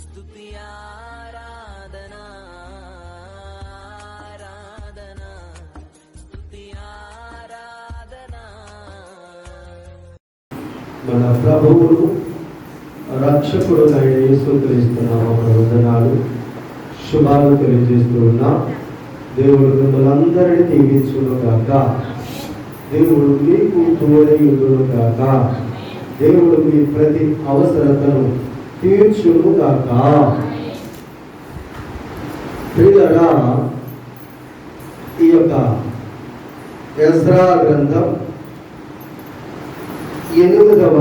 స్తుతి ఆరాధనా ఆరాధనా స్తుతి ఆరాధనా. మన ప్రభువును రక్షకుడునైన యేసుక్రీస్తు నామమున వందనాలు శుభాలు తెలియజేస్తూ ఉన్నాం. దేవుడు మిమ్మల్ని దీవించును గాక. దేవుడు మీకు తోడై ఉండును గాక. దేవుడు మీ ప్రతి అవసరతను తీర్చును గాక. ప్రియులారా, ఈ యొక్క ఎజ్రా గ్రంథం 8వ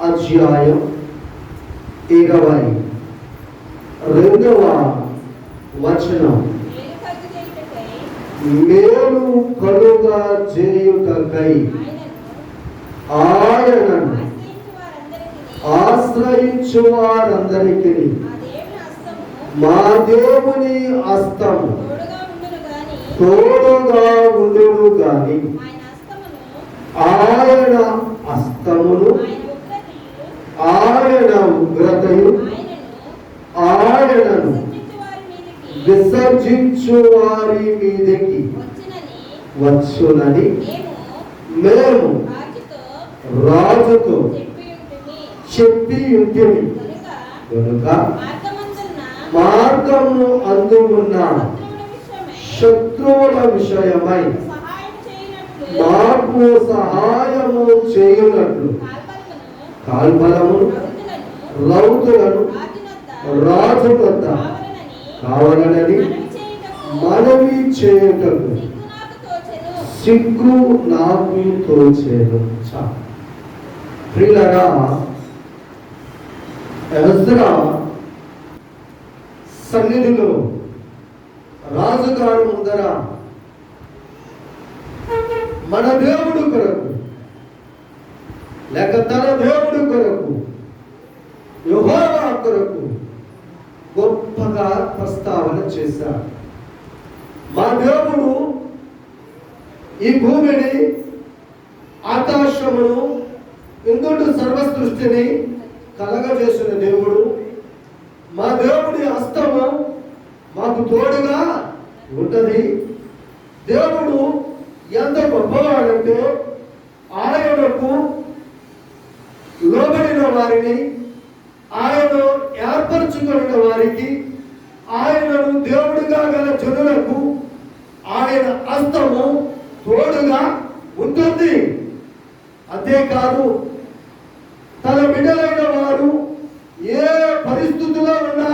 అధ్యాయం 22వ వచనం, మేలు కలుగా చేయుటకై ఆయనను ఆశ్రయించు వారందరికీ మా దేవుని హస్తము తోడుగా ఉండును గాని ఆయన హస్తమును ఆయన ఉగ్రతయు ఆయనను విసర్జించు వారి మీదకి వచ్చునని మేము రాజుతో చెప్పి ఉంటిమి. కనుక మార్గము అందుకున్న శత్రువుల విషయమై మాకు సహాయము చేయునట్లు కాల్బలము రౌతులను రాజు వద్ద కావాలనని మనవి చేయుటకు సిగ్గు నాకు తోచెను. ప్రియులారా, ఎజ్రా సన్నిధిలో రాజుగారి ముందర మన దేవుడు కొరకు లేక తన దేవుడు కొరకు యెహోవా కొరకు గొప్పగా ప్రస్తావన చేశారు. మా దేవుడు ఈ భూమిని ఆకాశమును ఇందుటి సర్వ సృష్టిని కలగజేసిన దేవుడు. మా దేవుడి హస్తము మాకు తోడుగా ఉంటది. దేవుడు ఎంత గొప్పవాడంటే ఆయనకు లోబడిన వారిని, ఆయన ఏర్పరచుకున్న వారికి, ఆయనను దేవుడిగా గల జనులకు ఆయన హస్తము తోడుగా ఉంటుంది. అంతేకాదు, తన బిడ్డలైన వారు ఏ పరిస్థితుల్లో ఉన్నా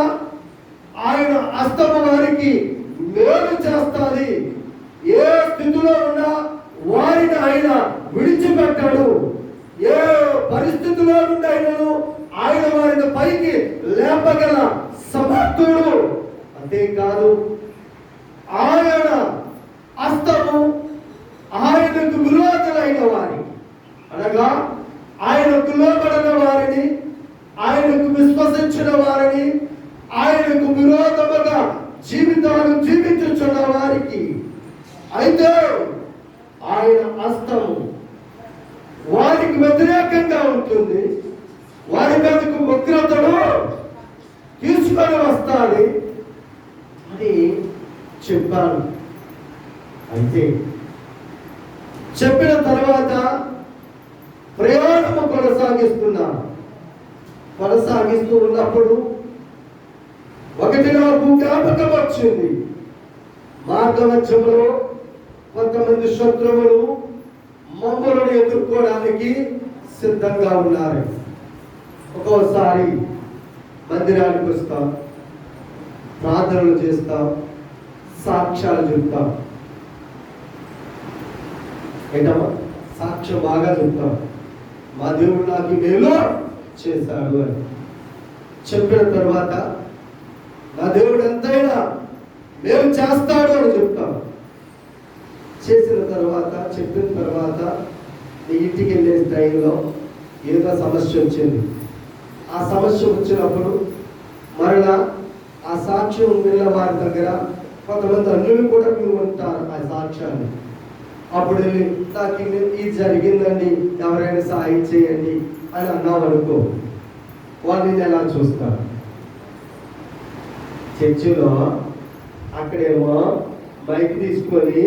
ఆయన హస్తము వారికి మేలు చేస్తుంది. ఏ స్థితిలో ఉన్నా వారిని ఆయన విడిచిపెట్టాడు. ఏ పరిస్థితుల్లో నుండి ఆయన వారిని పైకి లేపగల సమర్థుడు. అంతేకాదు, ఆయన హస్తము ఆయనకు విరోధులైన వారిని, అనగా ఆయనకు లోబడిన వారిని, ఆయనకు విశ్వసించిన వారిని, ఆయనకు విరోధముగా జీవితాలు జీవించుచున్న వారికి అయితే ఆయన హస్తము వారికి వ్యతిరేకంగా ఉంటుంది. వారి మీదకు ఉగ్రతను తీసుకొని వస్తాడు అని చెప్పాను. అయితే చెప్పిన తర్వాత ప్రయాణము కొనసాగిస్తూ ఉన్నప్పుడు ఒకటి నాకు జ్ఞాపకం వచ్చింది. మార్గమధ్యంలో కొంతమంది శత్రువులు మమ్మలను ఎదుర్కోవడానికి సిద్ధంగా ఉన్నారు. ఒక్కోసారి మందిరానికి వస్తాం, ప్రార్థనలు చేస్తాం, సాక్ష్యాలు చెప్తాం. ఏంటమ్మా, సాక్ష్యం బాగా చెప్తాం. మా దేవుడు నాకు మేలు చేశాడు అని చెప్పిన తర్వాత నా దేవుడు ఎంతైనా మేలు చేస్తాడు అని చెప్తాం. చేసిన తర్వాత, చెప్పిన తర్వాత ఇంటికి వెళ్ళే టైంలో ఏదో సమస్య వచ్చింది. ఆ సమస్య వచ్చినప్పుడు మరలా ఆ సాక్ష్యం వెళ్ళిన వారి దగ్గర కొంతమంది అన్యులు కూడా మీరు ఉంటారు ఆ సాక్ష్యాన్ని. అప్పుడు వెళ్ళి నాకు ఇది జరిగిందండి, ఎవరైనా సహాయం చేయండి అని అన్నావు అనుకో, వాళ్ళు ఎలా చూస్తారు? చర్చిలో అక్కడేమో మైక్ తీసుకొని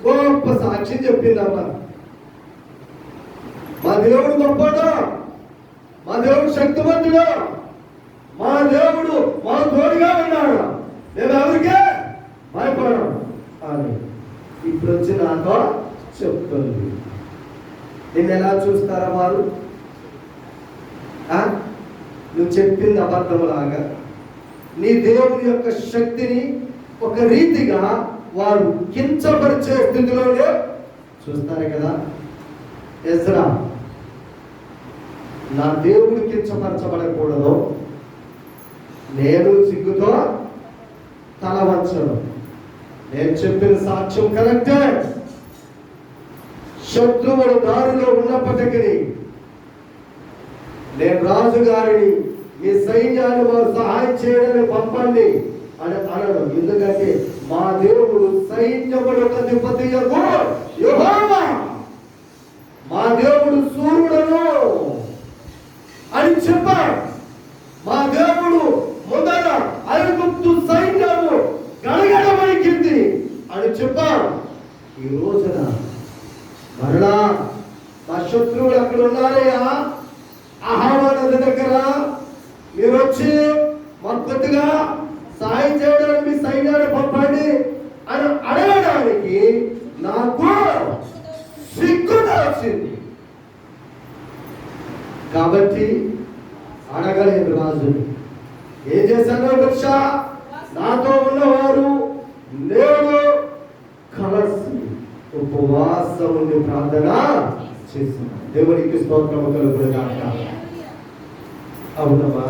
గొప్ప సాక్ష్యం చెప్పిందమ్మా. మా దేవుడు గొప్పడు, మా దేవుడు శక్తివంతుడు, మా దేవుడు మా తోడుగా ఉన్నాడు, మేము ఎవరికే భయపడం అని ఇప్పుడు వచ్చి నాతో చెప్తుంది. నేను ఎలా చూస్తారా వారు? నువ్వు చెప్పింది అబద్ధంలాగా నీ దేవుని యొక్క శక్తిని ఒక రీతిగా వారు కించపరిచే స్థితిలోనే చూస్తారు కదా. ఎజ్రా, నా దేవుడు కించపరచబడకూడదు, నేను సిగ్గుతో తల వంచను. నేను చెప్పిన సాక్ష్యం కరెక్టే. శత్రువుడు దారిలో ఉన్నప్పటికీ నేను రాజుగారిని మీ సైన్యాన్ని వారు సహాయం చేయడానికి పంపండి అని అనడం. ఎందుకంటే మా దేవుడు సైన్యములకు అధిపతియగు యెహోవా, మా దేవుడు సూర్యుడను అని చెప్పాడు. మా దేవుడు మొదట ఐగుప్తు సైన్యము గడగడ వణికింది అని చెప్పాడు. ఈ రోజున మరలా మా శత్రువులు అక్కడ ఉన్నారయ్యా, అహావా నది దగ్గర, మీరు వచ్చి మాకు కొద్దిగా సాయం చేయడానికి మీ సైన్యాన్ని పంపండి అని అడగడానికి నాకు సిగ్గుగా వచ్చింది. కాబట్టి అడగలేదు రాజుని. ఏం చేశానో భిక్ష, నాతో ఉన్నవారు నేను కలిసి ఉపవాసం ఉండి ప్రార్థన చేస్తున్నాను. దేవునికి స్తోత్రం కలుగునుగాక. అవునమ్మా,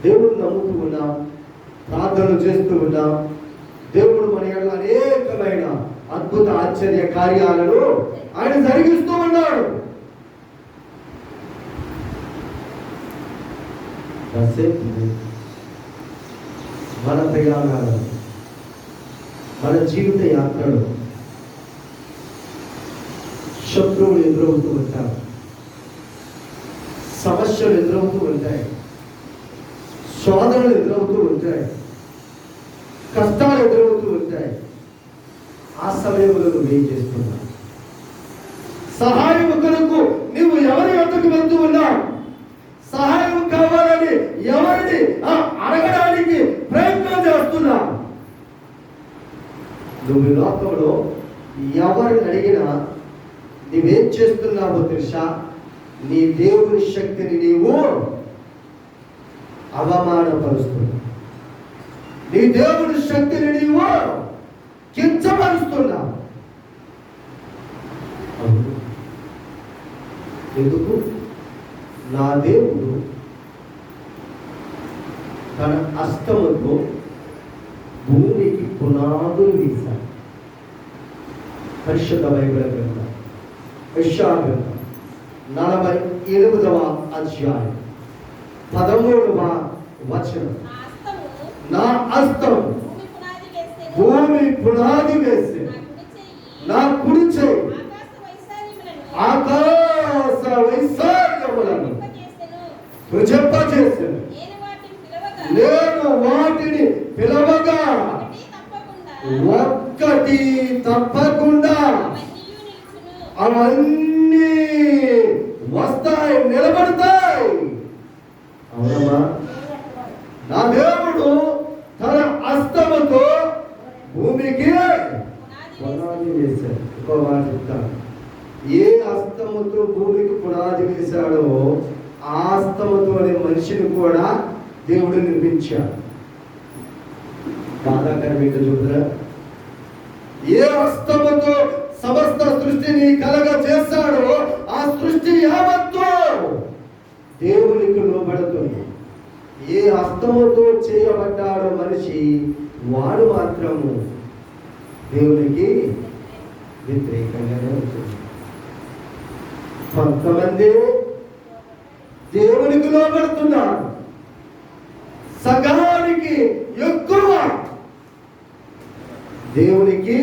దేవుడు నమ్ముతూ ఉన్నాం, ప్రార్థనలు చేస్తూ ఉన్నాం. దేవుడు మన యొక్క అనేకమైన అద్భుత ఆశ్చర్య కార్యాలను ఆయన జరిగిస్తూ ఉన్నాడు. మన ప్రయాణాలు, మన జీవిత యాత్రలు శత్రువులు ఎదురవుతూ ఉంటారు, సమస్యలు ఎదురవుతూ ఉంటాయి, శోధనలు ఎదురవుతూ ఉంటాయి, కష్టాలు ఎదురవుతూ ఉంటాయి. ఆ సమయంలో నువ్వు ఏం చేస్తున్నావు? సహాయం కొరకు నువ్వు ఎవరి వద్దకు వెళ్తూ ఉన్నావు? సహాయం కావాలని ఎవరిని అడగడానికి ప్రయత్నం చేస్తున్నావు? నువ్వు లోకంలో ఎవరిని అడిగినా నువ్వేం చేస్తున్నావో తెలుసా? నీ దేవుని శక్తిని నీవు అవమానపరుస్తున్నావు, నీ దేవుని శక్తిని నీవు కించపరుస్తున్నావు. ఎందుకు? నా దేవుడు తన హస్తముతో భూమికి పునాదులు వేశాడు. పరిశుద్ధ బైబిల్ గ్రంథం యెషయా గ్రంథం 48వ అధ్యాయం 13వ వచనం. నా హస్తం భూమి పునాది వేసి నా కుడి చేయి ఆకాశ వైశాల్యములను ప్రజెంపజేసాను. నేను వాటిని పిలవగా ఒక్కటి తప్పకుండా అవన్నీ వస్తాయి, నిలబడతాయి. అవునమ్మా, నా దేవుడు తన హస్తముతో భూమికి పునాది వేశాడు. ఇంకో మాట చెప్తాను, ఏ హస్తముతో భూమికి పునాది వేశాడో ఆ హస్తముతోనే మనిషిని కూడా దేవుడు నిర్మించాడు. బాధాకరం ఏంటో చూడరా? ఏ హస్తముతో సమస్త సృష్టిని కలగ చేశాడో ఆ సృష్టి యావత్తు దేవునికి లోబడుతుంది. ఏ హస్తముతో చేయబడ్డాడో మనిషి, వాడు మాత్రము దేవునికి వ్యతిరేకంగానే ఉంటుంది. కొంతమంది దేవునికి లోబడుతున్నారు, సగానికి ఎక్కువ దేవునికి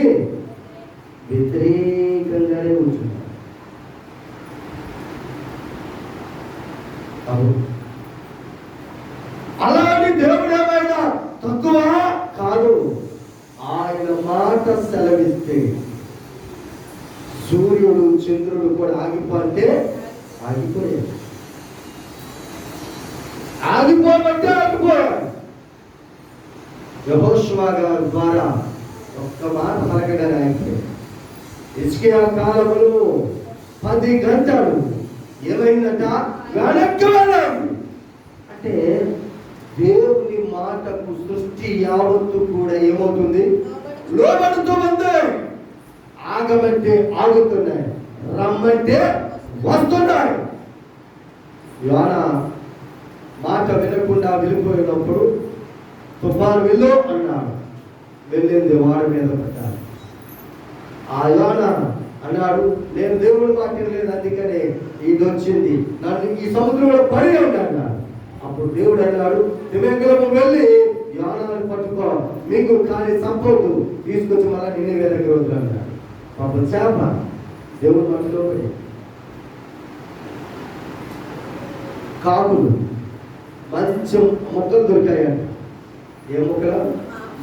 వ్యతిరేకంగానే ఉంటున్నారు. అలాంటి దేవుడు ఏమైనా తక్కువ మాట సెలవిస్తే సూర్యుడు చంద్రుడు కూడా ఆగిపోతే ఆగిపోయాడు. ఆగిపోయాడు. యెహోషువ గారి ద్వారా ఒక్క మాట పలకడానికి ఆగిపోయాడు. హిజ్కియా కాలములో 10 గంటలు ఏమైందట? వెనక్కి వెళ్ళాలి. అంటే దేవుని మాటకు సృష్టి యావత్తు కూడా ఏమవుతుంది? లోబడుతూ ఉంది. ఆగమంటే ఆగుతున్నాయి, రమ్మంటే వస్తున్నాయి. యోనా మాట వినకుండా వెళ్ళిపోయినప్పుడు తుఫాను వెళ్ళు అన్నాడు. వెళ్ళింది వాడి మీద పడ్డాడు. ఆ యోనా అన్నాడు, నేను దేవుడి మాట లేదు, అందుకనే ఇది వచ్చింది, నన్ను ఈ సముద్రంలో పడి ఉన్నాడు. అప్పుడు దేవుడు అన్నాడు, తిమింగలము వెళ్ళి యోనాను పట్టుకో, మీకు కానీ సంపొద్దు, తీసుకొచ్చి మళ్ళీ నిన్నే వేరే వద్దు అన్నాడు. పాపం చేప దేవుడి మాటలో కాకులు మంచి మొక్కలు దొరికాయంట. ఏ మొక్కలు?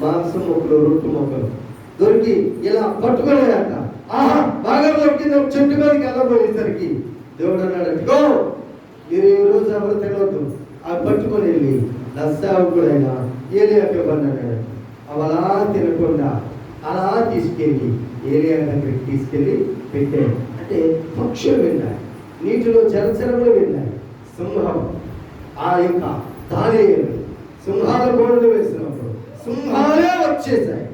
మాంసం మొక్కలు, రొట్టు మొక్కలు దొరికి ఇలా పట్టుకోలేదంట. ఆహా, బాగా దొరికింది. చెట్టు మీదకి వెళ్ళబోయేసరికి దేవుడు అన్నాడు, గో, మీరు ఈ రోజు ఎవరు తినవద్దు, అవి పట్టుకొని వెళ్ళి నా సేవకుడైనా ఏలియాకి అన్నాడు. అవి అలా తినకుండా అలా తీసుకెళ్ళి ఏలియా దగ్గరికి తీసుకెళ్ళి పెట్టాడు. అంటే పక్షులు విన్నాయి, నీటిలో జలచరములు విన్నాయి. సింహం ఆ యొక్క దానియేలు సింహాల గోడలు వేసినప్పుడు సింహాలే వచ్చేసాయి.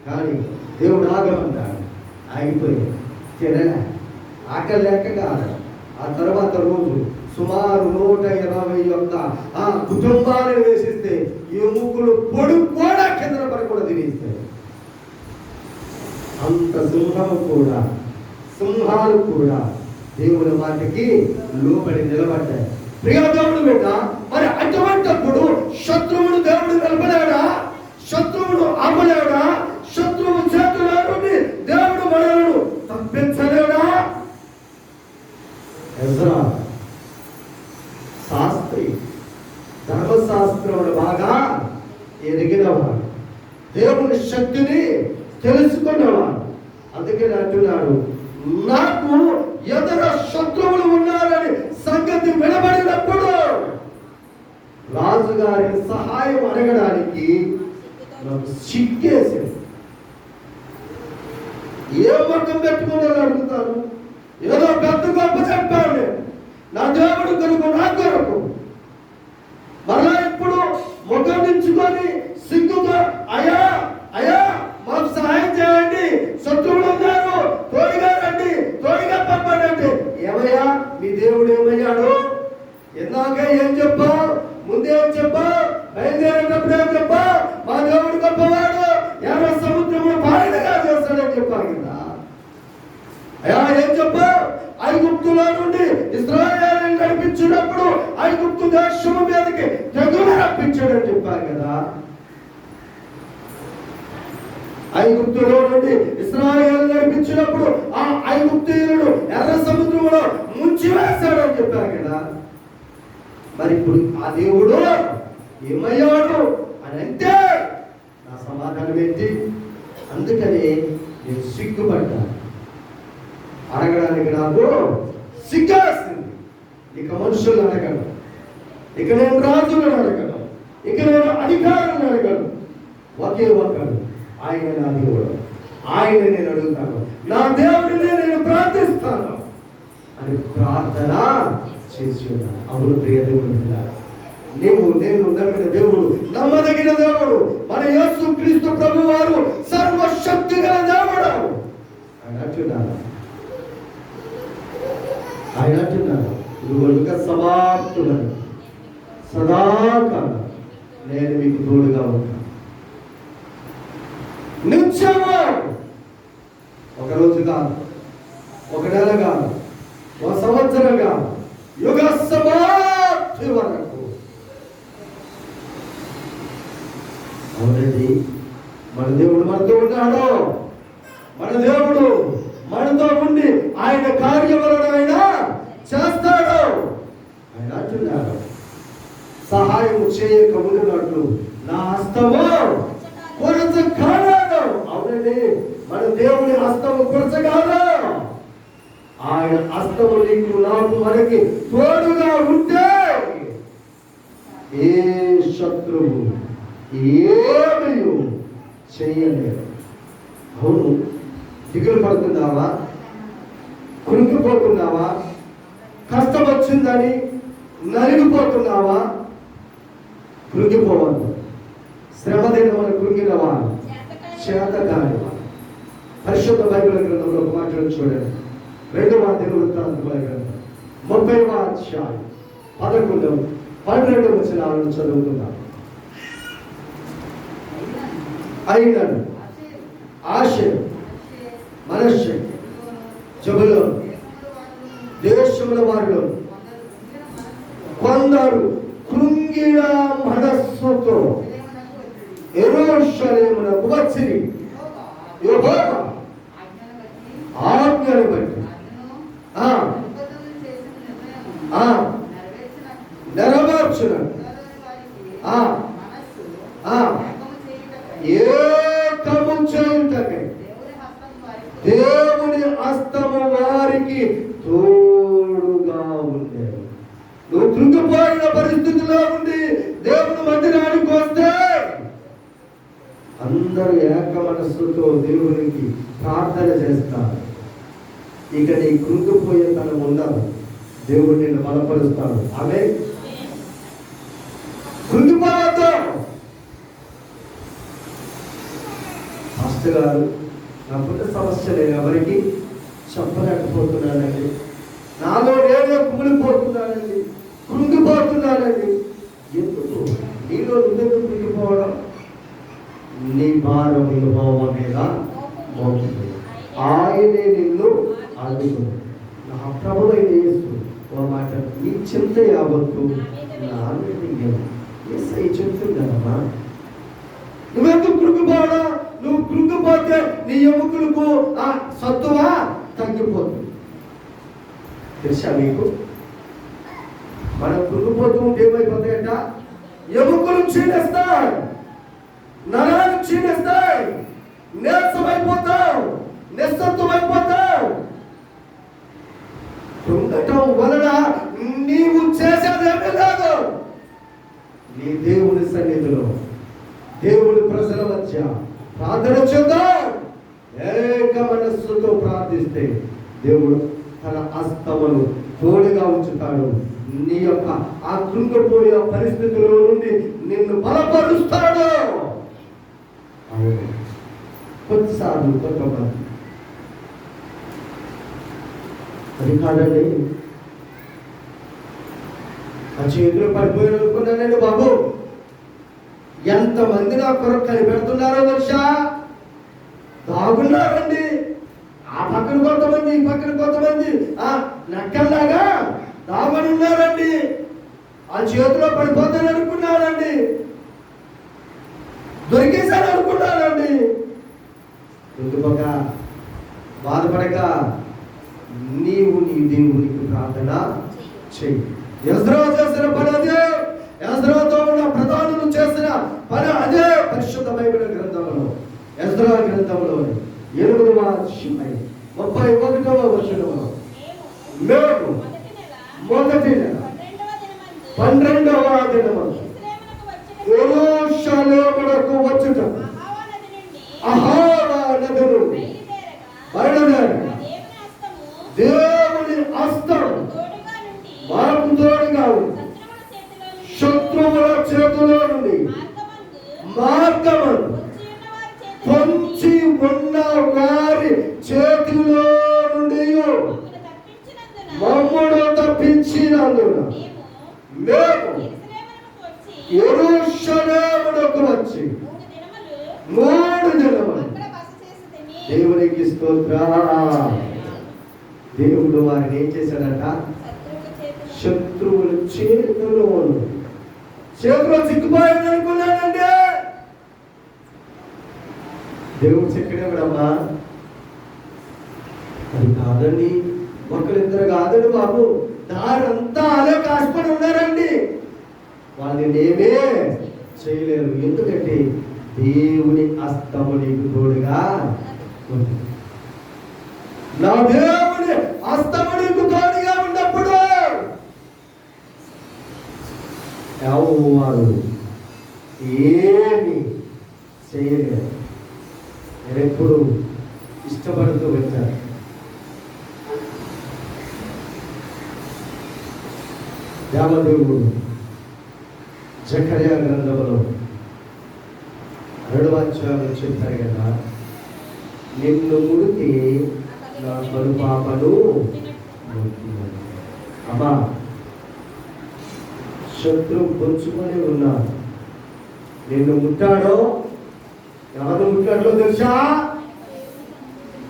కానీ దేవుడు ఆగమన్నాడు, ఆగిపోయాడు. తినలే, ఆకలి లేక కాదు. ఆ తర్వాత రోజు సుమారు 121 ఆ కుటుంబాలను వేసిస్తే ఎముకలు పొడు కూడా కింద పడకుండా తినేస్తాయి. అంత సింహాలు కూడా దేవుని మాటకి లోబడి నిలబడ్డాయి. ప్రియ దేవుడు బిడ్డ, మరి అటువంటిప్పుడు శత్రువును దేవుడు నిలబడాడా? శత్రువును ఆపలేడా? శత్రువు చేతుల నుండి దేవుడు మనలను తప్పించలేడా? ఎజ్రా శాస్త్రి ధర్మశాస్త్రమును బాగా ఎరిగినవాడు, దేవుని శక్తిని తెలుసుకున్నవాడు. అందుకని అంటున్నాడు, నాకు ఎదురు శత్రువులు ఉన్నారని సంగతి వినబడినప్పుడు రాజుగారి సహాయం అడగడానికి నాకు సిగ్గేసింది. ఏ ముఖం పెట్టుకుని అడుగుతాను? ఏదో పెద్ద గొప్ప చెప్పాడు నా దేవుడు కొరకు, నా కొరకు. మరలా ఇప్పుడు ముఖం దించుకొని సిగ్గుగా, అయ్యా అయ్యా మాకు సహాయం చేయండి, శత్రువులు ఉన్నారు, తోడుగా రండి, తోడుగా పంపండి. ఏమయ్యా మీ దేవుడు ఏమయ్యాడు? ఇందాక ఏం చెప్పా? ముందేం చెప్పా? బయలుదేరేటప్పుడు ఏం చెప్పా? మా దేవుడు గొప్పవాడు, ఎర్ర సముద్రంలో పాయనగా చేస్తాడని చెప్పాను కదా. అయ్యా ఏం చెప్పా? ఐగుప్తులో నుండి ఇశ్రాయేలును నడిపించినప్పుడు ఐగుప్తు దేశము మీదకి తెగులు రప్పించాడని చెప్పారు కదా. ఐగుప్తులో నుండి ఇశ్రాయేలు నడిపించినప్పుడు ఆ ఐగుప్తీయులను ఎర్ర సముద్రంలో ముంచివేశాడని చెప్పారు కదా. మరి ఇప్పుడు ఆ దేవుడు ఏమయ్యాడు అని అంటే నా సమాధానం ఏంటి? అందుకని నేను సిగ్గుపడ్డాను. అడగడానికి నాకు సిగ్గేస్తుంది. ఇక మనుషులను అడగను, ఇక నేను రాజులను అడగను, ఇక నేను అధికారులను అడగను. ఒకే ఒకడు, ఆయన నా దేవుడు, ఆయన నేను అడుగుతాను, నా దేవుడిని నేను ప్రార్థిస్తాను అని ప్రార్థన చేసి ఉన్నాను. అవును ప్రియ దేవుడు, నేను నమ్మిన దేవుడు నమ్మదగిన దేవుడు, మన యేసు క్రీస్తు ప్రభు వారు సర్వశక్తి గల దేవుడు. ఆయన అంటున్నాడు, ఇదిగో సమాప్తులను సదాకాలం నేను మీకు తోడుగా ఉంటాను. నిత్యము, ఒక రోజు కాదు, ఒక నెల కాదు, ఒక సంవత్సరం కాదు, యుగ సమాప్తి వరకు. అవునండి, మన దేవుడు మనతో ఉన్నాడు. మన దేవుడు మనతో ఉండి ఆయన కార్యములను ఆయన చేస్తాడు. ఆయన అంటున్నాడు, సహాయము చేయక ఉండినట్లు నా హస్తము కొరత కాలేదు. అవును అవునండి, మన దేవుని హస్తము కొరచగాదు. ఆయన హస్తము నీకు నాకు మనకి తోడుగా ఉంటే ఏ శత్రువు ఏమీ చేయలేరు. అవును, దిగులు పడుతున్నావా? కురికిపోతున్నావా? కష్టం వచ్చిందని నలిగిపోతున్నావా? కృంగిపోవద్దు. శ్రమ దినమున కృంగినవా, చేతకాని పరిశుద్ధ బైబిల్ గ్రంథంలో ఒక మాటను చూడండి. 2వ దినవృత్తాంతముల గ్రంథం 30వ అధ్యాయం 11, 12 వచనాలను చదువుతున్నాను. అయినను ఆషేరు, మనష్షే, జెబూలూను దేశముల వారిలో కొందరు కృంగిన మనస్సుతో యెరూషలేమునకు వచ్చిరి. యెహోవా ఆజ్ఞను బట్టి నెరవేర్చునట్టు ఏకము చేయుటకై దేవుని హస్తము వారికి తోడుగా ఉండేది. నువ్వు కృంగిపోయిన పరిస్థితిలో ఉండి దేవుని మందిరానికి వస్తే అందరూ ఏక మనస్సుతో దేవునికి ప్రార్థన చేస్తారు. ఇక నీ కృంగిపోయే తనం ఉండదు. దేవుడు నిన్ను బలపరుస్తాడు. ఆమె కృంగిపోవద్దు. మాస్టర్ గారు, నా పుట్ట సమస్య నేను ఎవరికి చెప్పలేకపోతున్నానండి. నాలో నేనే కుమిలిపోతున్నానండి, కృంగిపోతున్నానండి. ఎందుకు? నీలో నువ్వెందుకు కృంగిపోవడం? నీ భారం యెహోవా మీద మోపుతుంది. ఆయనే నిన్ను ఆదుకును. నా ప్రభువైన యేసు ఓ మాట, నీ చింత యావత్తు నా మీద యేసయ్య చెప్తుందమ్మా. నువ్వెందుకు కృంగిపోవడం? నువ్వు కృంగిపోతే నీ ఎముకలకు ఆ సత్తువ తగ్గిపోతుంది. తెలుసా మీకు? మనం కృంగిపోతూ ఉంటే ఏమైపోతాయంట? ఎముకలు క్షీణిస్తాయి, నరాలు క్షీణిస్తాయి, నీరసమైపోతావు, నిస్సత్తుమైపోతావు. కృంగటం వలన నీవు చేసేదేమీ లేదు. నీ దేవుని సన్నిధిలో, దేవుని ప్రజల మధ్య ప్రార్థన చేద్దాం. ఏక మనస్సుతో ప్రార్థిస్తే దేవుడు తన హస్తమును తోడుగా ఉంచుతాడు. నీ యొక్క ఆ కృంగిపోయే పరిస్థితుల నుండి నిన్ను బలపరుస్తాడు. కొద్దిసార్లు కొంతమంది అది కాదండి, ఆ చేతులు పడిపోయాను అనుకున్నానండి బాబు. ఎంతమంది నా కొరకు కనిపెడుతున్నారో తెలుసా? దాగున్నారండి. ఆ పక్కన కొంతమంది, ఈ పక్కన కొంతమంది నక్కల్లాగా దాగుని ఉన్నారండి. ఆ చేతిలో పడిపోతాను అనుకున్నారండి, దొరికేశాను అనుకున్నారండి. ఎందుకొక బాధపడక నీవు నీ దేవునికి ప్రార్థన చెయ్యి. ఎజ్రా చేసిన పని అదే, ఎజ్రాతో ఉన్న ప్రధానులు చేసిన పని అదే. పరిశుద్ధ బైబిల్ గ్రంథంలో ఎజ్రా గ్రంథంలో 8వ అధ్యాయం 31వ వచనంలో మేము మొదటి నెల 12వ దినమందు యెరూషలేమునకు వచ్చుట అహావా నది నుండి బయలుదేరి దేవుని హస్తం మనకు తోడుగా ఉంది. శత్రువుల చేతిలో నుండి మార్గమందు పొంచి ఉన్న వారి చేతిలో నుండి మమ్మును తప్పించినందున మేము యెరూషలేమునకు వచ్చి 3 దినములు దేవునికి స్తోత్రం. దేవుడు వారిని ఏం చేశాడట? శత్రువుల చేతిలో చిక్కుపోయింది అనుకున్నానంటే దేవుడు చిక్కడేవాడమ్మా. అది కాదండి, ఒకరిద్దరు కాదండి బాబు, దారంతా అలా కాసుకొని ఉన్నారండి. వాళ్ళని ఏమే చేయలేరు. ఎందుకంటే దేవుని హస్తము నీకు తోడుగా ఉంది. నా దేవుని హస్తము నీకు తోడుగా ఉన్నప్పుడు ఎవరు ఏమి చేయలేదు. నేను ఎప్పుడు ఇష్టపడుతూ వచ్చాను. దేవదేవుడు జకర్యా గ్రంథంలో 2వ అధ్యాయంలో చెప్పారు కదా, నిన్ను ముడికి నా కనుపాపను అమ్మా శత్రువు పొంచుకొని ఉన్నాడు. నిన్ను ముట్టాడో, ఎవరు ముట్టాడో తెలుసా?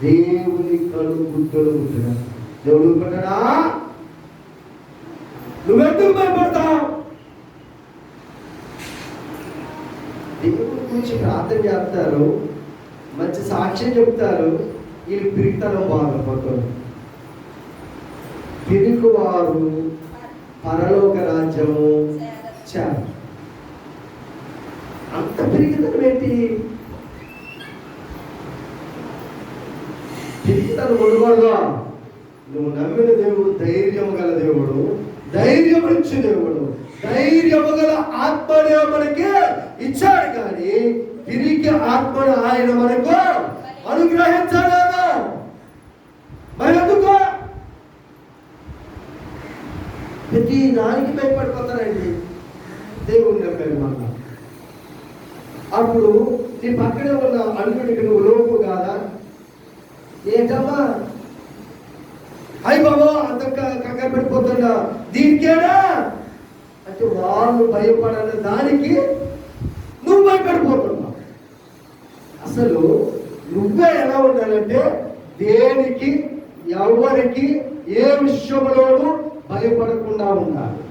దేవుని కను గుడ్డలు ముట్టాడు. దేవుడు ముట్టాడా? నువ్వెందుకు భయపడతావు? దేవుడి గురించి ప్రార్థన చేస్తారు, మంచి సాక్ష్యం చెప్తారు, వీళ్ళు పిరికితనం బాధపడతారు. పిరికి వారు పరలోక రాజ్యము చాలు. అంత పిరికితనం ఏంటి? పిరికితనం ఉండకూడదు. నువ్వు నమ్మిన దేవుడు ధైర్యము గల దేవుడు, ధైర్యం ఇచ్చే దేవుడు, ధైర్యము గల ఆత్మనే మనకి ఇచ్చాడు. కానీ తిరిగి ఆత్మను ఆయన మనకు అనుగ్రహించాడు. మరి ఎందుకో ప్రతి దానికి భయపడిపోతారండి. దేవుని నమ్మారు మళ్ళా. అప్పుడు నీ పక్కనే ఉన్న అన్యుడికి నువ్వు లోపు కాదా? ఏంటమ్మా అయ్యి బాబా అంత కంగారు పడిపోతున్నా దీనికేనా అంటే వాళ్ళు భయపడని దానికి నువ్వు భయపడిపోతున్నావు. అసలు నువ్వే ఎలా ఉండాలంటే దేనికి ఎవరికి ఏ విషయంలోనూ భయపడకుండా ఉండాలి.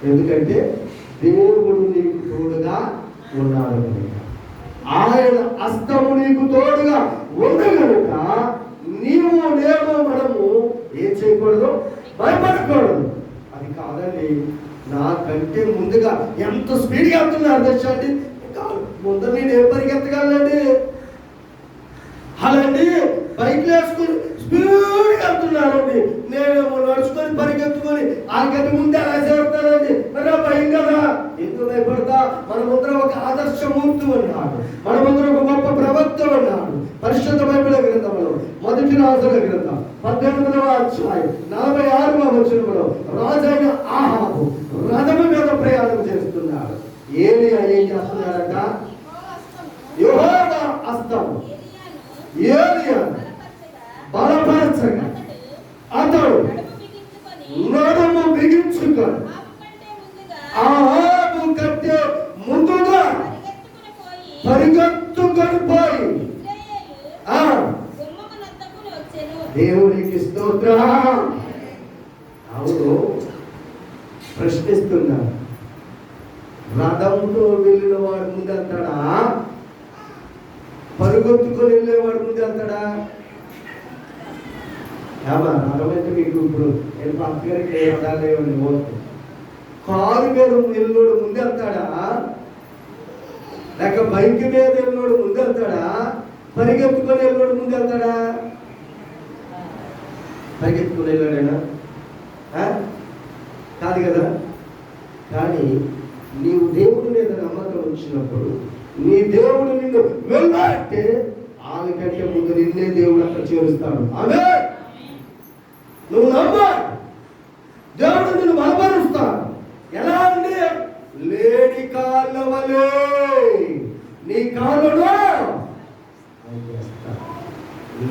ఎందుకంటే దేవుడు నీకు తోడుగా ఉన్నాడు కనుక, ఆయన హస్తము నీకు తోడుగా ఉంది కనుక నీవు నేను మనము ఏం చేయకూడదు, భయపడకూడదు. అది కాదండి, నాకంటే ముందుగా ఎంత స్పీడ్గా వెళ్తున్నారు తెచ్చండి. ఇంకా ముందు నేను ఏం పరిగెత్తగలండి? అలాంటి బైక్లు వేసుకుని స్పీడ్గా వెళ్తున్నానండి, నేనేమో నడుచుకొని పరిగెత్తుకొని వాళ్ళకంటే ముందే అలా చేస్తానండి. మరి భయం కదా, ఎందుకు భయపడతా? మన ముందర ఒక ఆదర్శమూర్తి ఉన్నాడు, మన ముందర ఒక గొప్ప ప్రవక్త ఉన్నాడు. పరిశుద్ధ బైబిల్ గ్రంథంలో 1 రాజుల గ్రంథం 18వ అధ్యాయం 46వ వచనంలో రాజైన ఆహాబు రథము మీద ప్రయాణం చేస్తున్నాడు. ఏలియా ఏం చేస్తున్నాడట? యెహోవా హస్తము ఏలియాను బలపరచగా అతడు నడుము బిగించుకొని ఆహాబు కంటే ముందుగా పరిగెత్తుకొని పోయి దేవునికి స్తోత్రం. అవును, ప్రశ్నిస్తున్నా, రథంతో వెళ్ళిన వాడు ముందెళ్తాడా? పరుగొత్తుకొని వెళ్ళేవాడు ముందెళ్తాడా? రథం అయితే మీకు ఇప్పుడు నేను పక్కగారికి రథాలేవండి ఓకే. కారు మీద వెళ్ళినోడు ముందెళ్తాడా? లేక బైక్ మీద వెళ్ళినోడు ముందెళ్తాడా? పరిగెత్తుకొని వెళ్ళినోడు ముందెళ్తాడా? పరిగెత్తుకుని వెళ్ళాడైనా కాదు కదా. కానీ నీవు దేవుడి మీద నమ్మకం వచ్చినప్పుడు, నీ దేవుడు నిన్ను వెళ్ళాలంటే వాళ్ళకంటే ముందు నిన్నే దేవుడు అక్కడ చేరుస్తాడు. ఆమె నువ్వు నమ్మ, దేవుడు నిన్ను బలపరుస్తాడు. ఎలా అండి? లేని కాళ్ళ వలే నీ కాళ్ళను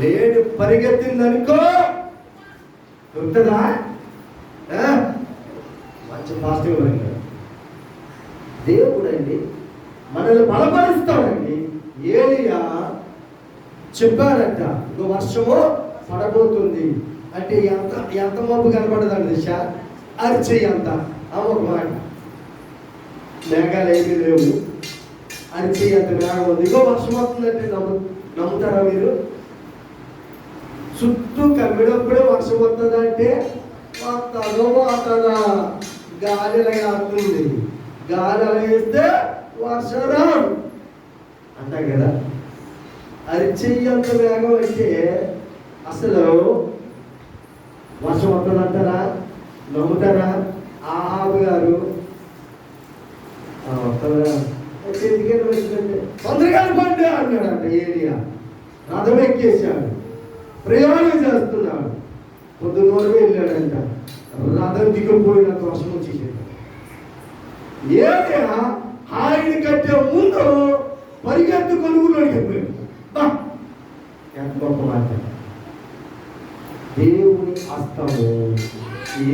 లేని పరిగెత్తిందనుకో దొరుకుతుందా? మంచి పాజిటివ్ మైండ్. దేవుడు అండి మనల్ని బలపరుస్తాడండి. ఏలియా చెప్పారంట, ఇంకో వర్షము పడబోతుంది అంటే ఎంత మబ్బు కనపడదండి దిశ అరిచేయి అంత ఒక మాట. మేఘాలు ఏమీ లేవు, అరిచేయి అంత మేఘం ఉంది, ఇంకో వర్షం వస్తుందంటే నమ్ముతారా మీరు? చుట్టూ కమ్మినప్పుడే వర్షం వస్తుందంటే వస్తుందా? గాలి అలాగే ఆడుతుంది, గాలి అలా వేస్తే వర్షం రాదు. అంటా కదా. అరిచెయ్యి అంత వేగం అయితే అసలు వర్షం వస్తుందంటారా? నమ్ముతారా? ఆహాబు గారు తొందరగా పండి అన్నాడంట. ఏరియా రథం ఎక్కేశాడు, ప్రయాణం చేస్తున్నాడు. పొద్దున్నూరు వెళ్ళాడంట. రథం దిగిపోయినంత వర్షం వచ్చేసాడు. ఏరియా ఆయన కట్టే ముందు పరిగెత్తు కొనుగోలులోకి వెళ్ళిపోయాడు. ఎంత గొప్ప మాట! దేవుని హస్తము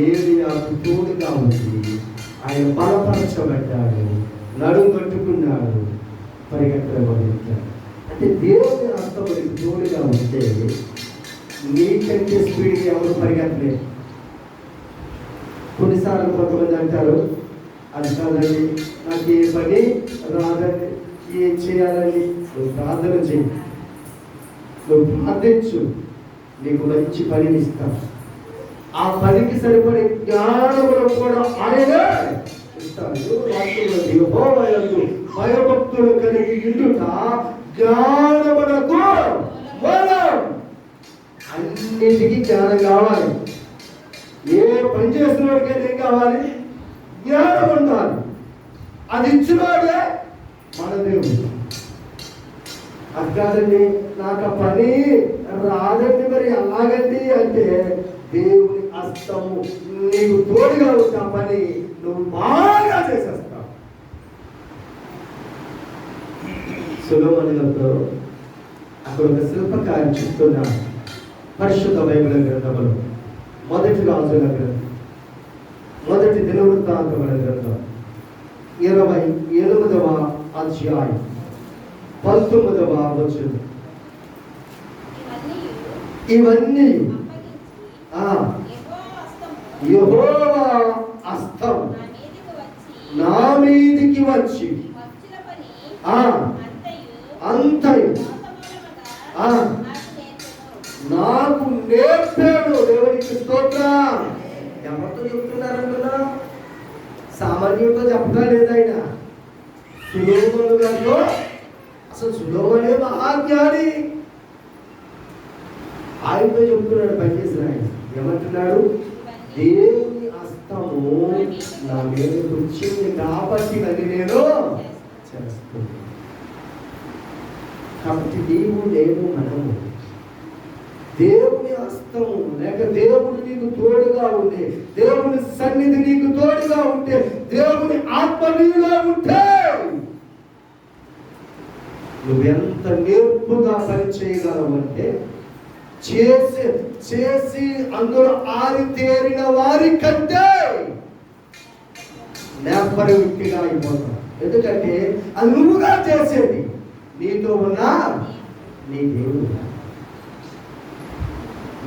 ఏలియాకు తోడుగా ఉంది. ఆయన బలపరచబడ్డాడు, నడుము కట్టుకున్నాడు, పరిగెత్తబడ్డాడు. అంటే దేవుని హస్తం మనకి తోడుగా ఉంటే నీకంటే స్పీడ్గా ఎవరు పరిగెత్తలేదు. కొన్నిసార్లు కొంతమంది అంటారు, అది కాదండి, నాకు ఏ పని రాదండి, ఏం చేయాలని. నువ్వు ప్రార్థన చేయి, నువ్వు ప్రార్థించు, నీకు మంచి పనిని ఇస్తాను. ఆ పనికి సరిపడే జ్ఞానములు కూడా ఆయనే ఇస్తాడు. యెహోవాయందు భయభక్తులు కలిగి ఉండుట జ్ఞానమునకు మూలం. అన్నిటికీ జ్ఞానం కావాలి. ఏ పని చేసిన వాడికైతే ఏం కావాలి? జ్ఞానం ఉండాలి. అది ఇచ్చినవాడే మన దేవుడు. అది కాదండి, నాకు ఆ పని రాదండి, మరి అలాగండి అంటే దేవుని హస్తము నీకు తోడుగా ఉంటే ఆ పని నువ్వు బాగా చేసేస్తావు. సొలొమోను గారితో అక్కడ ఒక శిల్పకార్యం చెప్తున్నాడు. పరిశుద్ధ బైబిల్ గ్రంథములు మొదటి రాజుల గ్రంథం, మొదటి దినవృత్తాంతముల గ్రంథం 28వ అధ్యాయం 19వ వచనం. ఇవన్నీ యెహోవా హస్తం నా మీదికి వచ్చి అంతయు నాకు నేర్పాడు. దేవునికి స్తోత్రం. ఎవరితో చెప్తున్నారంటున్నా? సామాన్యుడితో చెప్పగా లేదు ఆయన. సొలొమోను గారితో. అసలు సొలొమోనే మహాజ్ఞాని. ఆయనతో చెప్తున్నాడు పనిచేసిన ఆయన. ఏమంటున్నాడు? దేవుని హస్తము నా మీదకి వచ్చింది కాబట్టి అది నేను చేస్తున్నాను. కాబట్టి నీవు నేను మనము దేవుని హస్తము లేక దేవుడు నీకు తోడుగా ఉంటే, దేవుని సన్నిధి నీకు తోడుగా ఉంటే, దేవుని ఆత్మ నీలో ఉంటే నువ్వెంత నేర్పుగా పని చేయగలవంటే చేసి అందులో ఆరితేరిన వారి కంటే నేర్పరి వ్యక్తిగా అయిపోతావు. ఎందుకంటే అది నువ్వుగా చేసేది నీతో ఉన్నా నీ దేవుడు,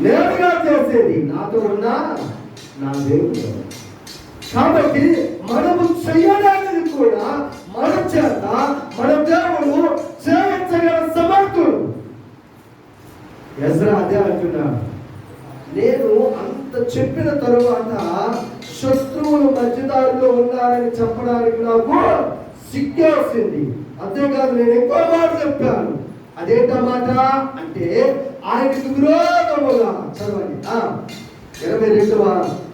నేరుగా చేసేది నాతో ఉన్నా నా దేవుడు. కాబట్టి మనము చేయడానికి కూడా మన చేత మన దేవుడు చేయించగల సమర్థుడు. ఎజ్రా అదే అంటున్నాడు. నేను అంత చెప్పిన తరువాత శత్రువులు మధ్యదారిలో ఉన్నారని చెప్పడానికి నాకు సిగ్గేసింది. అంతేకాదు, నేను ఎక్కువ మాట చెప్పాను. అదేంటమాట అంటే ఆయనకు విరోధముగా చదవండి 22వ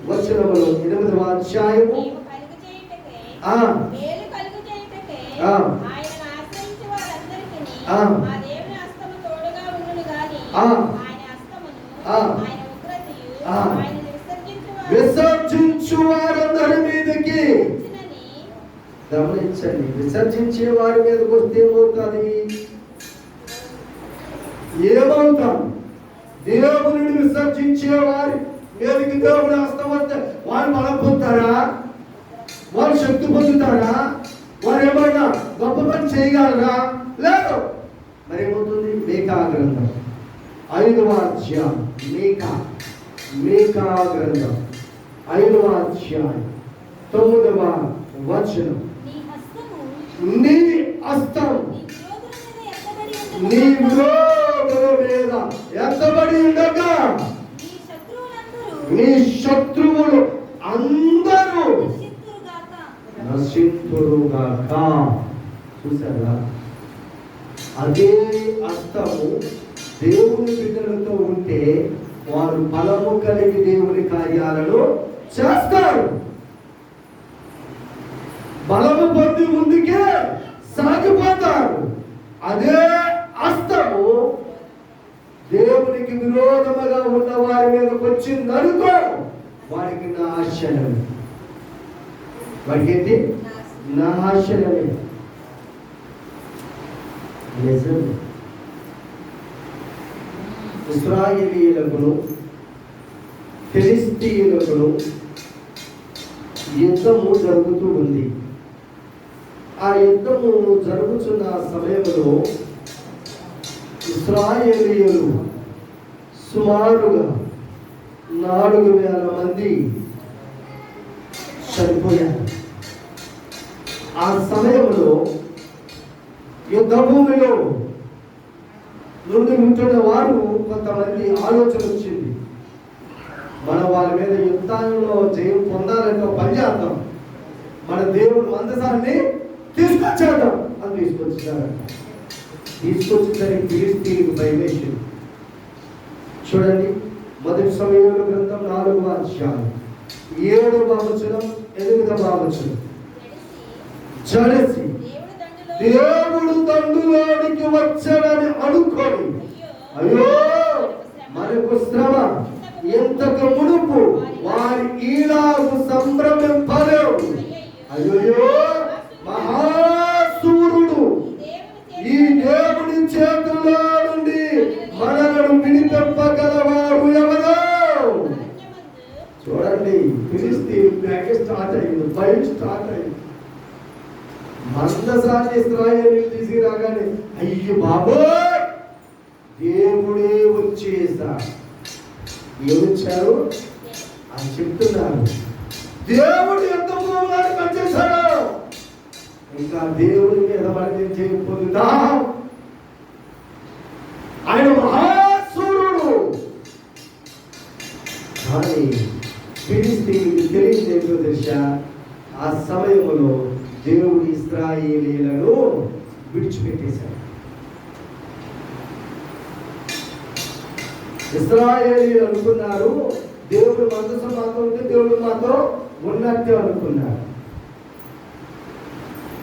వచనములో 8వ అధ్యాయము విసర్జించు వారందరి మీదకి. గమనించండి, విసర్జించే వారి మీదకి వస్తే ఏమవుతుంది? ఏమవుతాం? దేవుని విసర్జించే వారి మీదకి దేవుని హస్తం వస్తే వారు బలం పొందుతారా? వారు శక్తి పొందుతారా? వారు ఏమన్నా గొప్ప పని చేయగలరా? లేదు. మరి ఏమవుతుంది? మీకా గ్రంథం 5వ అధ్యాయం, మీకా గ్రంథం 5వ అధ్యాయం 9వ వచనం. నీ హస్తం నీ విరోధుల మీద ఎత్తబడి ఉండగా నీ శత్రువులు అందరూ నశింతురుగాక. చూసారా? అదే హస్తము దేవుని బిడ్డలతో ఉంటే వారు బలము కలిగి దేవుని కార్యాలను చేస్తారు. బలము పొంది ముందుకే సాగిపోతారు. అదే హస్తము దేవునికి విరోధముగా ఉన్న వారి మీదకి వచ్చిందనుకో వారికి నాశనం. వారికి ఏంటి? నాశనమే. నిజం. ఇశ్రాయేలీయులకును ఫిలిష్తీయులకును యుద్ధము జరుగుతూ ఉంది. ఆ యుద్ధము జరుగుతున్న సమయంలో ఇశ్రాయేలీయులు సుమారుగా 4,000 మంది చనిపోయారు. ఆ సమయంలో యుద్ధ భూమిలో నుండి ఉంటున్న వారు కొంతమంది ఆలోచన వచ్చింది, మనం వాళ్ళ మీద యుద్ధంలో జయం పొందాలంటే పని చేద్దాం, మన దేవుడు మందసాన్ని తీసుకొచ్చేద్దాం అని తీసుకొచ్చేసరికి ఫిలిష్తీయులకు భయమేసింది. చూడండి, మొదటి సమయంలో గ్రంథం 4వ అధ్యాయం 7వ వచనం 8వ వచనం. జడిసి దేవుడు దండులోనికి వచ్చాడని అనుకోని, అయ్యో మనకు శ్రమ, ఎంతకు మునుపు వారి ఈలాగు సంభ్రమింపలేవు. అయ్యో మహాసూరుడు ఈ దేవుని చేతుల్లో నుండి మనలను విడిపింపగలవారు ఎవరో. చూడండి, ఫిలిష్తీయులకు స్టార్ట్ అయింది, భయం స్టార్ట్ అయింది. మందసాన్ని ఇశ్రాయేలీయులు తీసుకురాగానే అయ్యో బాబోయ్ దేవుడే వచ్చేసా. ఏమొచ్చారు అని చెప్తున్నారు. దేవుడు ఎంత భూములను వచ్చేసాడు, ఇంకా దేవుడి మీద మనం చేయకపోతుందాం. ఆయన మహాసూరుడు. కానీ ఫిలిష్తీయులకు తెలియజేయో దశ ఆ సమయంలో దేవుడు ఇశ్రాయేలీయులను విడిచిపెట్టేశాడు. ఇశ్రాయేలీయులు అనుకున్నారు దేవుడు మందసం మాతో ఉంటే దేవుడు మాతో ఉన్నట్టే అనుకున్నారు.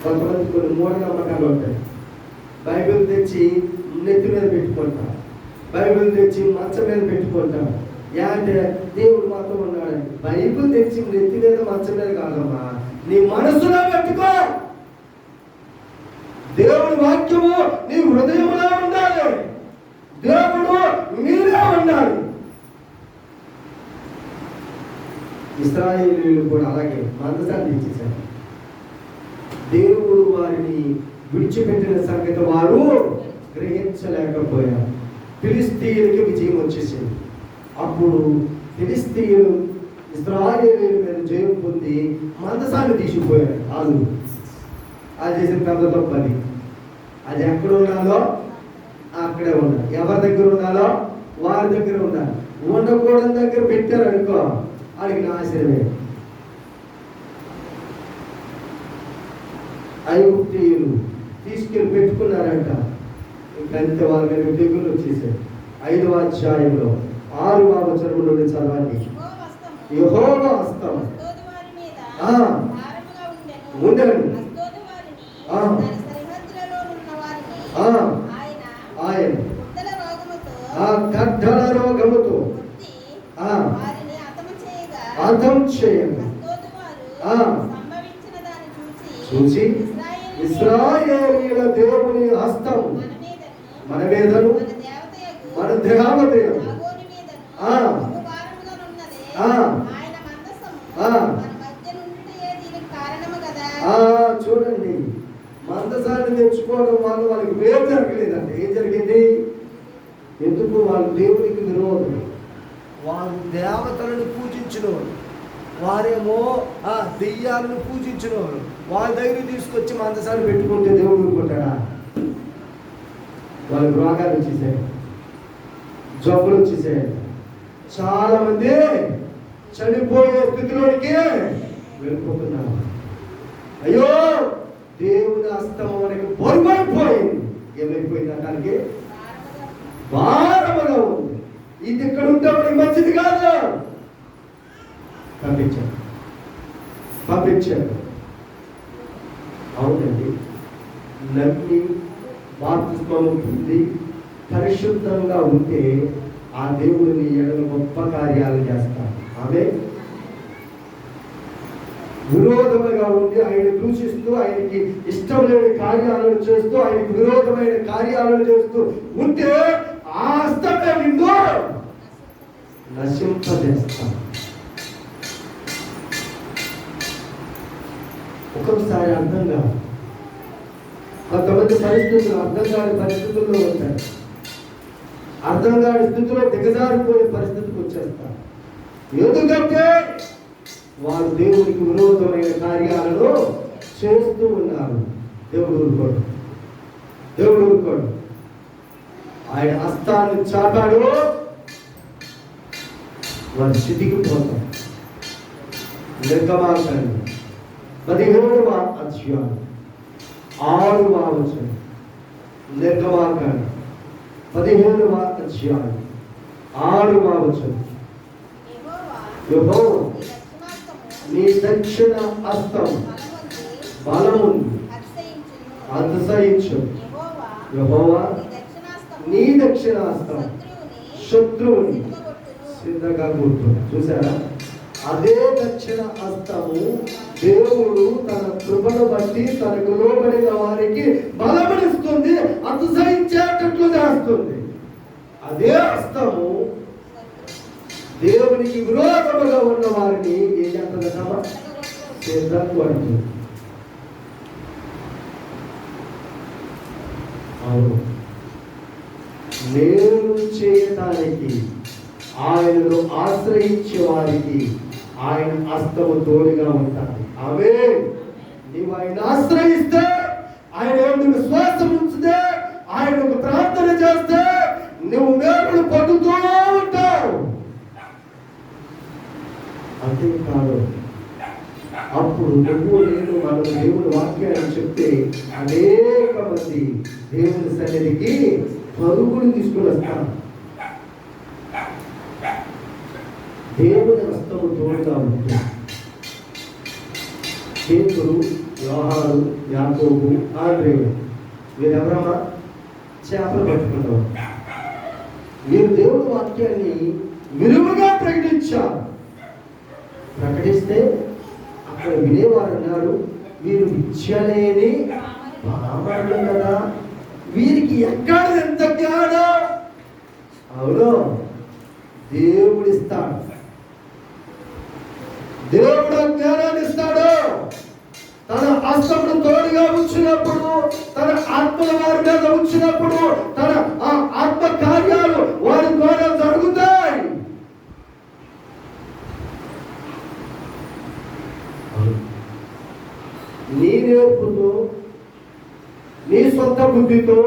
కొంతమంది కొన్ని మూఢనమ్మకాలు ఉంటాయి. బైబిల్ తెచ్చి నెత్తి మీద పెట్టుకుంటారు, బైబిల్ తెచ్చి మంచం మీద పెట్టుకుంటారు. అంటే దేవుడు మాతో ఉన్నాడని. బైబిల్ తెచ్చి నెత్తి మీద మంచం మీద కాదమ్మా, నీ మనసులో పెట్టుకో. దేవుడి వాక్యము నీ హృదయంలో ఉండాలి, దేవుడు మీరే ఉండాలి. ఇశ్రాయేలీయులు కూడా అలాగే మందసాన్ని ఇచ్చేశారు. దేవుడు వారిని విడిచిపెట్టిన సంగతి వారు గ్రహించలేకపోయారు. ఫిలిష్తీయులకి విజయం వచ్చేసింది. అప్పుడు ఫిలిష్తీయులు ఇశ్రాయేలీయుల మీద జయం పొంది మందసాన్ని తీసుకుపోయారు. వాళ్ళు అది చేసిన పెద్ద తప్పని. అది ఎక్కడ ఉండాలో అక్కడే ఉండాలి, ఎవరి దగ్గర ఉండాలో వారి దగ్గర ఉండాలి. ఉండకూడని దగ్గర పెట్టారు అనుకో వాడికి నాశనమే. ఐగుప్తీయులు తీసుకెళ్ళి పెట్టుకున్నారంట. ఇంకంతే వాళ్ళ మీద తెగులు వచ్చేసారు. 5వ అధ్యాయంలో 6వ వచనం నుండి చదవండి. యెహోవా హస్తం ఉండను, ఆయన గడ్డల రోగముతో అర్థం చేయండి చూసి ఇశ్రాయేలీయుల దేవుని హస్తం మన మీదను మన దేవతను చూడండి, మందసాన్ని తెచ్చుకోవడం వల్ల వాళ్ళకి వేరు జరగలేదంటే ఏం జరిగింది? ఎందుకు? వాళ్ళు దేవునికి విరోధం, వాళ్ళు దేవతలను పూజించిన వాళ్ళు, వారేమో దెయ్యాలను పూజించిన వాళ్ళు. వాళ్ళ దగ్గర తీసుకొచ్చి మందసాన్ని పెట్టుకుంటే దేవుడు ఊరుకుంటాడా? వాళ్ళకి రోగాలు వచ్చేసాయి, జబ్బులు వచ్చేసాయి, చాలా మంది చనిపోయే స్థితిలోనికి వెళ్ళిపోతున్నారు. అయ్యో దేవుని హస్తం మనకి బరువైపోయింది. ఏమైపోయింది అక్కడికి? భారముగా ఉంది. ఇది ఇక్కడ ఉంటే మనకి మంచిది కాదు. పంపించాడు. అవునండి, నమ్మి బాప్తిస్మం పొంది పరిశుద్ధంగా ఉంటే ఆ దేవుడిని ఎడల గొప్ప కార్యాలు చేస్తాడు. ఆమె విరోధముగా ఉండి ఆయన దూషిస్తూ ఆయనకి ఇష్టం లేని కార్యాలను చేస్తూ ఆయనకి విరోధమైన కార్యాలను చేస్తూ ఉంటే ఆ హస్తమే నిన్ను నశింపజేస్తాం. ఒక్కొక్కసారి అర్థం కాదు. కొంతమంది పరిస్థితులు అర్థం కాని పరిస్థితుల్లో ఉంటాయి. అర్థం కాని స్థితిలో దిగజారిపోయే పరిస్థితికి వచ్చేస్తారు. ఎందుకంటే వారు దేవునికి విరోధమైన కార్యాలను చేస్తూ ఉన్నారు. దేవుడు ఊరుకోడు. ఆయన హస్తాన్ని చాపాడు, వారు చితికిపోతారు. నిర్గమాకాండం 17వ అధ్యాయం 6వ వచనం. నిర్గమాకాండం 17వ అధ్యాయం 6వ వచనం. యెహోవా నీ దక్షిణ హస్తం బలముంది అతిశయించు. యెహోవా నీ దక్షిణ హస్తం శత్రువుని సిద్ధంగా కూర్చు. చూసారా? అదే దక్షిణ హస్తము దేవుడు తన కృపను బట్టి తనకు లోబడిన వారికి బలపడిస్తుంది, అతిశయించేటట్లు చేస్తుంది. అదే హస్తము దేవునికి విరోధముగా ఉన్న వారిని ఏం చేస్తుందమ్మా? సిద్ధంగా పడుతుంది. అవును, మేలు చేయటానికి ఆయనను ఆశ్రయించే వారికి ఆయన హస్తము తోడుగా ఉంటాడు. ఆమె నీవు ఆయన ఆశ్రయిస్తే, ఆయన ఎందుకు శ్వాసం ఉంచితే, ఆయనకు ప్రార్థన చేస్తే నువ్వు మేలును పొందుతూ ఉంటావు. అంతేకాదు, అప్పుడు నువ్వు నేను మనం దేవుని వాక్యాన్ని చెప్తే అనేక మంది దేవుని సన్నిధికి పరుగులు తీసుకుని వస్తాం. దేవుని హస్తము తోడుగా ఉంటుంది. పేతురు, యోహాను, యాకోబు, ఆంద్రేయుడు వీరెవరమ్మా? చేపలు పట్టుకున్నారు. వీరు దేవుని వాక్యాన్ని విలువగా ప్రకటించారు. ప్రకటిస్తే అక్కడ వినేవారు అన్నారు, వీరు విద్యలేని పామరులు కదా, వీరికి ఎక్కడ ఎంత జ్ఞానం. అవును, దేవుడిస్తాడు. దేవుడు జ్ఞానాన్ని ఇస్తాడు. తన హస్తమును తోడుగా ఉంచినప్పుడు, తన ఆత్మల వారి మీద ఉంచినప్పుడు, తన ఆ ఆత్మ కార్యాలు వారి ద్వారా జరుగుతాయి. నీ నేర్పుతో, నీ సొంత బుద్ధితో,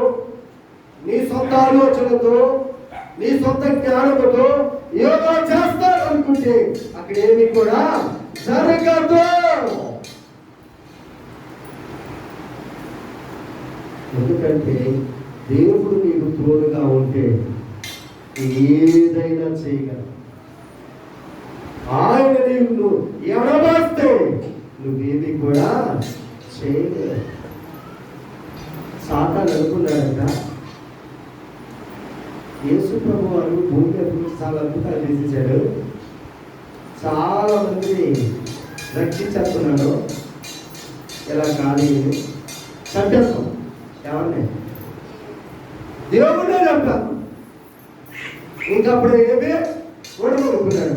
నీ సొంత ఆలోచనతో, నీ సొంత జ్ఞానముతో ఏదో చేస్తారు అనుకుంటే అక్కడ ఏమి కూడా జరగదు. ఎందుకంటే దేవుడు నీకు తోడుగా ఉంటే ఏదైనా చేయగలవు. ఆయన నీవు ఎడబాస్తే నువ్వేమి కూడా చేయలేవు. సాతాను అనుకున్నాడంట, యేసు ప్రభు వారు భూమి మీద చాలా అద్భుతాలు చేసేసాడు, చాలా మందిని రక్షించేస్తున్నాడు, ఇలా కాదు చంపేస్తాం. ఎవరిని? దేవుడే చంపాను. ఇంకప్పుడు ఏమి ఓడిపోనుకున్నాడు.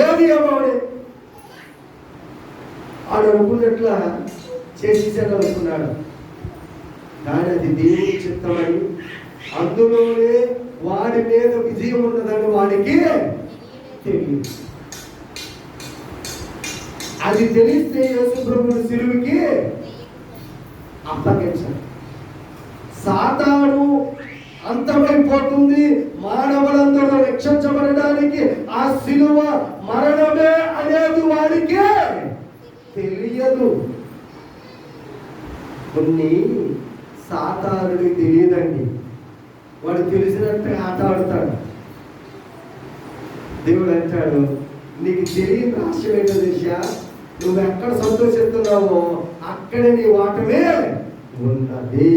ఏది ఏమోడే ఆడు అనుకున్నట్లా చేసేసాడు అనుకున్నాడు. కానీ అది దేవుని చిత్తమని, అందులోనే వాడి మీద విజయం ఉన్నదని వాడికి తెలియదు. అది తెలిస్తే యేసు ప్రభువుని సిలువకి అప్పగించాడు. సాతాను అంతమైపోతుంది, మానవులందరూ రక్షించబడడానికి ఆ సిలువ మరణమే అనేది వాడికి తెలియదు. కొన్ని సాతానుడికి తెలియదండి. వాడు తెలిసినట్టు ఆట ఆడుతాడు. దేవుడు అంటాడు, నీకు తెలియని రహస్యం ఏంటో తెలుసా? నువ్వు ఎక్కడ సంతోషిస్తున్నావో అక్కడే నీ వాటమే ఉన్నది.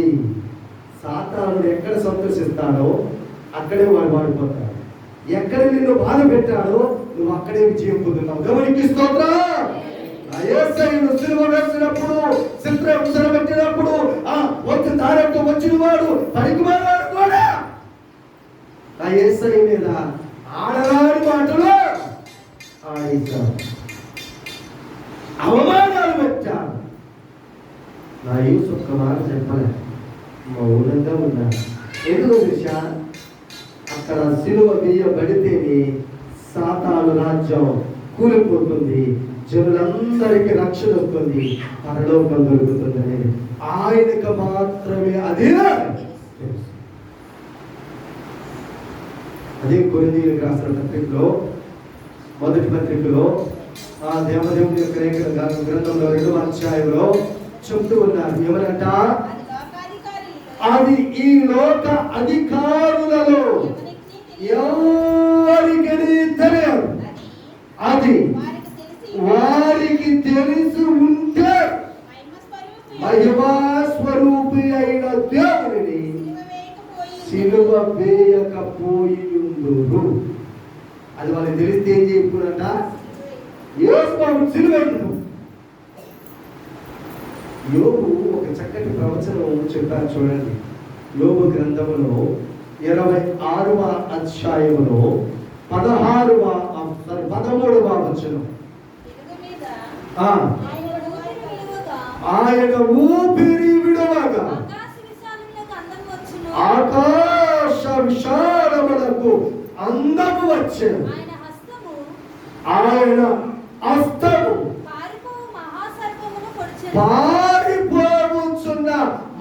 సాతానుడు ఎక్కడ సంతోషిస్తాడో అక్కడే వాడు వాడిపోతాడు. ఎక్కడ నిన్ను బాధ పెట్టాడో నువ్వు అక్కడే విజయం పొందుతావు. దేవునికి స్తోత్రం. యేసయ్యను సిలువ వేసినప్పుడు, చిత్రహింసలు పెట్టినప్పుడు వచ్చి దారితో వచ్చిన వాడు పనికిమాలినవాడు కూడా ఆ యేసయ్య మీద ఆడరాని మాటలు ఆడించాడు, అవమానాలు పెట్టాడు. నా యేసు ఒక్క మాట చెప్పలే, మౌనంగా ఉన్నాడు. ఎందుకు తెలుసా? అక్కడ సిలువ వేయబడితేనే సాతాను రాజ్యం కూలిపోతుంది, జనులందరికీ రక్షణ వస్తుంది, పరలోకం దొరుకుతుందని ఆయనకు మాత్రమే అదే తెలుసు. అదే కొరింథీయులకు రాసిన పత్రికలో, మొదటి పత్రికలో ఆ దేవదేవుని యొక్క గ్రంథంలో 2వ అధ్యాయంలో చెప్తూ ఉన్నారు. ఏమనంట? అది ఈ లోక అధికారులలో ఎవరికి తెలియదు, అది వారికి తెలిసి ఉంటే మహిమా స్వరూపి అయిన దేవుని సిలువ వేయకపోయిందురు. అది వాళ్ళకి తెలిస్తే ఏం చేయకున్నట? యేసు సిలువ. యోబు ఒక చక్కటి ప్రవచనం చెప్పారు చూడండి. యోబు గ్రంథములో 26వ అధ్యాయములో 13వ వచనం. ఆయన ఊపిరి విడవగా ఆకాశ విశాలములకు అందము వచ్చెను. ఆయన హస్తము పారిపోవచ్చున్న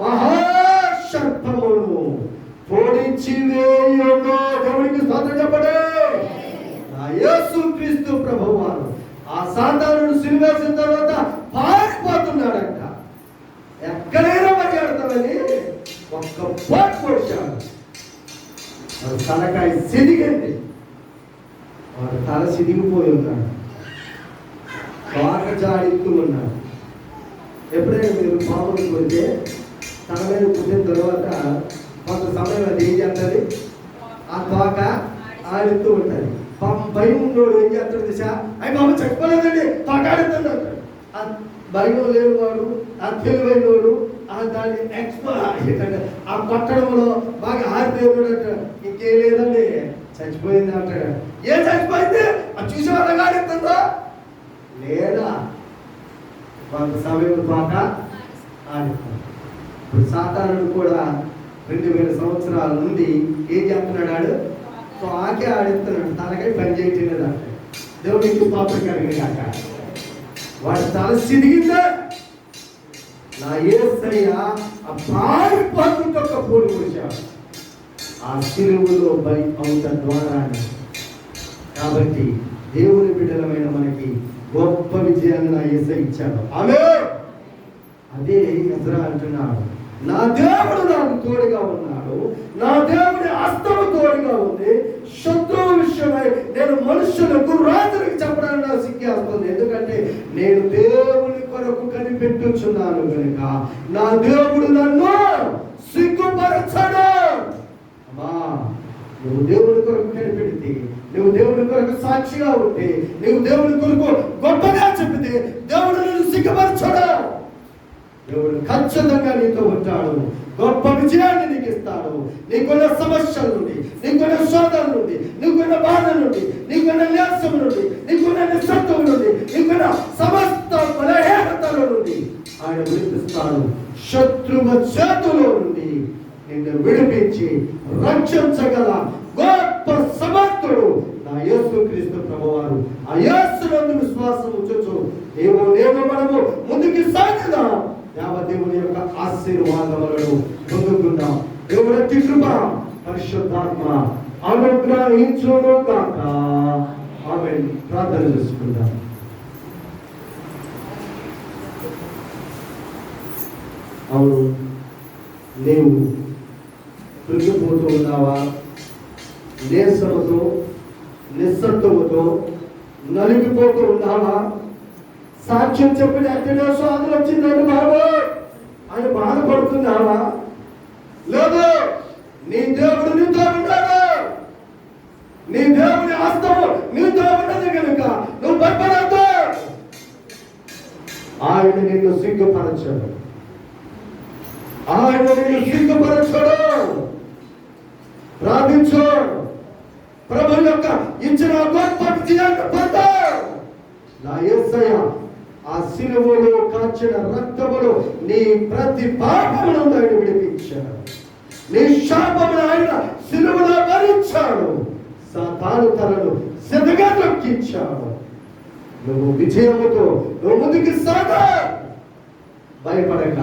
మహాసర్పమును పొడిచి వేయును. దేవునికి స్తోత్రం చెప్పండి. యేసుక్రీస్తు ప్రభువారు ఆ సాతానుడు సిలువ వేసిన తర్వాత పారిపోతున్నాడంట. ఎక్కడైనా పరిగెడతామని ఒక్క పోటు పొడిచాడు. వాడు తలకాయ సిదిగింది. వాడు తల సిదిగిపోయి ఉన్నాడు, తోక జాడిస్తూ ఉన్నాడు. ఎప్పుడైనా మీరు పాములు కొడితే తల మీద పుట్టిన తర్వాత కొంత సమయం అది ఏం చేస్తుంది? ఆ తోక ఆడుతూ ఉంటుంది. భయం ఉన్నోడు ఏం చేస్తాడు దిశా? అవి బాబు చెప్పలేదండి, తోక ఆడుతున్నాడు. ఆ భయం లేని వాడు, ఆ తెలివైనోడు, దాన్ని ఆ కొట్టడంలో బాగా ఆరిపోయాడు. ఇంకేం లేదండి, చచ్చిపోయింది అంటాడు. ఏం చచ్చిపోయింది? అది చూసేవాళ్ళగా ఆడుతుందో లేదా? కొంత సమయం తోక ఆడుతుంది. ఇప్పుడు సాతానుడు కూడా 2000 సంవత్సరాల నుండి ఏం చేస్తున్నాడు? తోకే ఆడుతున్నాడు, తనకై పని చేయట్లేదు అంటే. దేవునికి స్తోత్రం కలిగినాక వాడి తల సిదిగిందా? నా యేసయ్య ఆ పారిపోతుంటే ఒక పూలు పూశాడు ఆ సిలువలో బలి అవుత ద్వారా. కాబట్టి దేవుని బిడ్డలమైన మనకి గొప్ప విజయాన్ని నా యేసయ్య ఇచ్చాడు. ఆమేన్. అదే ఎజ్రా అంటున్నాడు, నా దేవుడు నాకు తోడుగా ఉన్నాడు, నా దేవుడి హస్తము తోడుగా ఉంది. శత్రువు విషయమై నేను మనుషులకు రాజులకు చెప్పడానికి నాకు సిగ్గేస్తుంది. ఎందుకంటే నేను దేవుని కొరకు కనిపెట్టుచున్నాను కనుక నా దేవుడు నన్ను సిగ్గుపరచడు. అమ్మా, నువ్వు దేవుని కొరకు కనిపెడితే, నువ్వు దేవుని కొరకు సాక్షిగా ఉంటే, నువ్వు దేవుని కొరకు గొప్పగా చెప్పితే దేవుడు నిన్ను సిగ్గుపరచడు. దేవుడు ఖచ్చితంగా నీతో ఉంటాడు, గొప్ప విజయాన్ని నీకు ఇస్తాడు. నీకున్న సమస్యల నుండి, నీకున్న శోధన నుండి, నీకున్న బాధ నుండి, నీకున్న న్యాసం నుండి, నీకున్న నిస్సత్వం నుండి, నీకున్న సమస్త బలహీనతల నుండి ఆయన విడిపిస్తాడు. శత్రువు చేతుల నుండి నిన్ను విడిపించి రక్షించగల గొప్ప సమర్థుడు నా యేసుక్రీస్తు ప్రభువారు. ఆ యేసునందు విశ్వాసం ఉంచొచ్చు. నేను మనము ముందుకు సాగుదాం. దేవదేవుని యొక్క ఆశీర్వాదములను పొందుకుందాం. దేవుడి కృప పరిశుద్ధాత్మ అనుగ్రహించును గాక. ఆమేన్. ప్రార్థన చేసుకుందాం. అవును, నీవు కృంగిపోతూ ఉన్నావా? నీరసముతో, నిస్సత్తువుతో నలిగిపోతూ ఉన్నావా? సాక్ష్యం చెప్పిన ఎక్కడో స్వాదులు వచ్చిందండి బాబు అని బాధపడుతున్నావా? లేదు, నీ దేవుడు నీతో ఉన్నాడు. నీ దేవుని హస్తము నీతో ఉన్నది కనుక నువ్వు భయపడద్దు. ఆయన నిన్ను సిగ్గుపరచడు. ఆయన నిన్ను సిగ్గుపరచడు. ప్రార్థించు. ప్రభు యొక్క ఇచ్చిన గొప్ప విజయాన్ని పొందు. నా యేసయ్య ఆ సిలువలో కాచిన రక్తములో నీ ప్రతి పాపమును ఆయన విడిపించాడు. నీ శాపమును ఆయన సిలువలో భరించాడు. సాతాను తలను సిద్ధగా తొక్కించాడు. నువ్వు విజయముతో నువ్వు ముందుకు సాగు. భయపడక